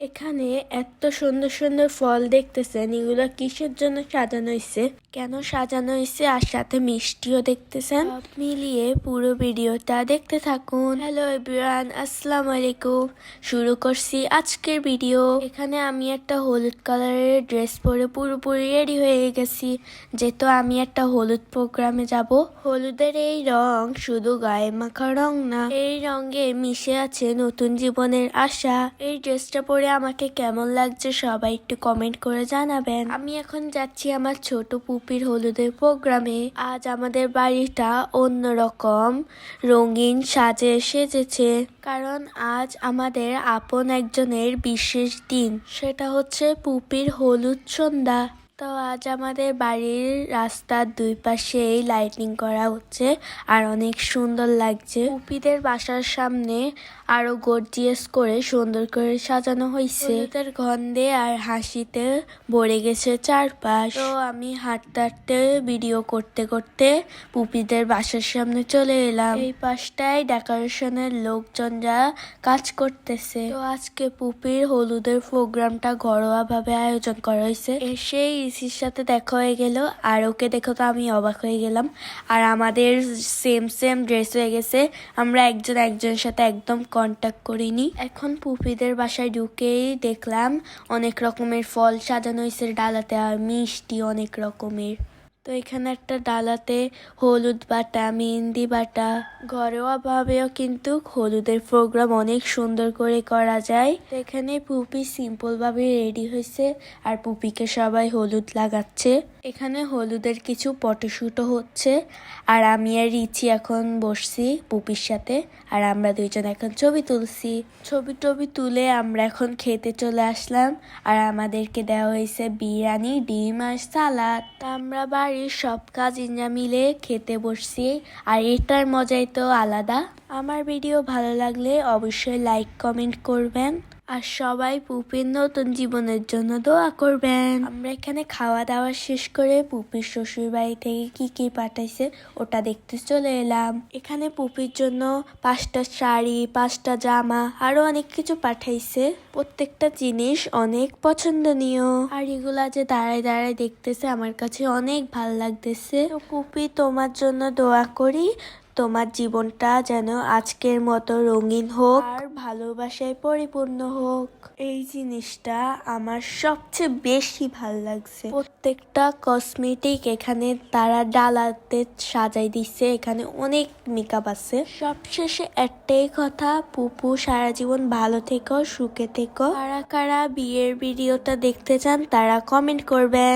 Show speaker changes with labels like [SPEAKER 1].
[SPEAKER 1] এখানে এত সুন্দর সুন্দর ফল দেখতেছেন, এগুলো কিসের জন্য সাজানো হয়েছে, কেন সাজানো হয়েছে, আর সাথে মিষ্টিও দেখতেছেন। সব মিলিয়ে পুরো ভিডিওটা দেখতে থাকুন। হ্যালো এভরিওয়ান, আসসালামু আলাইকুম। শুরু করছি আজকের ভিডিও। এখানে আমি একটা হলুদ কালারের ড্রেস পরে পুরোপুরি রেডি হয়ে গেছি, যেহেতু আমি একটা হলুদ প্রোগ্রামে যাব। হলুদের এই রং শুধু গায়ে মাখা রং না, এই রঙে মিশে আছে নতুন জীবনের আশা। এই ড্রেসটা পরে আমাকে কেমন লাগছে সবাই একটু কমেন্ট করে জানাবেন। আমি এখন যাচ্ছি আমার ছোট পুপির হলুদের প্রোগ্রামে। আজ আমাদের বাড়িটা অন্যরকম রঙিন সাজে সেজেছে, কারণ আজ আমাদের আপন একজনের বিশেষ দিন, সেটা হচ্ছে পুপির হলুদ সন্ধ্যা। তো আজ আমাদের বাড়ির রাস্তার দুই পাশেই লাইটিং করা হচ্ছে আর অনেক সুন্দর লাগছে। পুপিদের বাসার সামনে আরো গর্জিয়াস করে সুন্দর করে সাজানো হয়েছে। হলুদের গন্ধে আর হাসিতে ভরে গেছে চারপাশ। তো আমি হাঁটতে হাঁটতে ভিডিও করতে করতে পুপিদের বাসার সামনে চলে এলাম। এই পাশটায় ডেকোরেশনের লোকজনরা কাজ করতেছে। তো আজকে পুপির হলুদের প্রোগ্রামটা ঘরোয়া ভাবে আয়োজন করা হয়েছে। এসেই ইসির সাথে দেখা হয়ে গেল, আর ওকে দেখো তো আমি অবাক হয়ে গেলাম। আর আমাদের সেম সেম ড্রেস হয়ে গেছে, আমরা একজন একজনের সাথে একদম কন্ট্যাক্ট করিনি। এখন পুপিদের বাসায় ঢুকেই দেখলাম অনেক রকমের ফল সাজানো হয়েছে ডালাতে, আর মিষ্টি অনেক রকমের। তো এখানে একটা ডালাতে হলুদ বাটা, মেহেন্দি বাটা। ঘরোয়া ভাবেও কিন্তু হলুদের প্রোগ্রাম অনেক সুন্দর করে করা যায়। তো এখানে পুপি সিম্পল ভাবে রেডি হয়েছে, আর পুপিকে সবাই হলুদ লাগাচ্ছে। এখানে হলুদের কিছু ফটোশুটও হচ্ছে, আর আমি আর রিচি এখন বসছি পুপির সাথে, আর আমরা দুইজন এখন ছবি তুলছি। ছবি তুলে আমরা এখন খেতে চলে আসলাম, আর আমাদেরকে দেওয়া হয়েছে বিরিয়ানি, ডিম আর সালাদ। আমরা বাড়ির সব কাজিনরা মিলে খেতে বসছি, আর এটার মজাই তো আলাদা। আমার ভিডিও ভালো লাগলে অবশ্যই লাইক কমেন্ট করবেন, আর সবাই পুপির নতুন জীবনের জন্য দোয়া করবেন। আমরা এখানে খাওয়া দাওয়া শেষ করে পুপির শ্বশুর বাড়ি থেকে কি কি পাঠাইছে ওটা দেখতে চলে এলাম। এখানে পুপির জন্য 5টা শাড়ি, 5টা জামা, আরো অনেক কিছু পাঠাইছে। প্রত্যেকটা জিনিস অনেক পছন্দনীয়, আর এগুলা যে দাঁড়ায় দাঁড়ায় দেখতেছে আমার কাছে অনেক ভাল লাগতেছে। তো পুপি, তোমার জন্য দোয়া করি, তোমার জীবনটা যেন আজকের মতো রঙিন হোক আর ভালোবাসায় পরিপূর্ণ হোক। এই জিনিসটা আমার সবচেয়ে বেশি ভাল লাগছে। প্রত্যেকটা কসমেটিক এখানে তারা ডালাতে সাজাই দিচ্ছে, এখানে অনেক মেকআপ আছে। সবশেষে একটাই কথা, পুপু সারা জীবন ভালো থেকো, সুখে থেকো। কারা কারা বিয়ের ভিডিওটা দেখতে চান তারা কমেন্ট করবেন।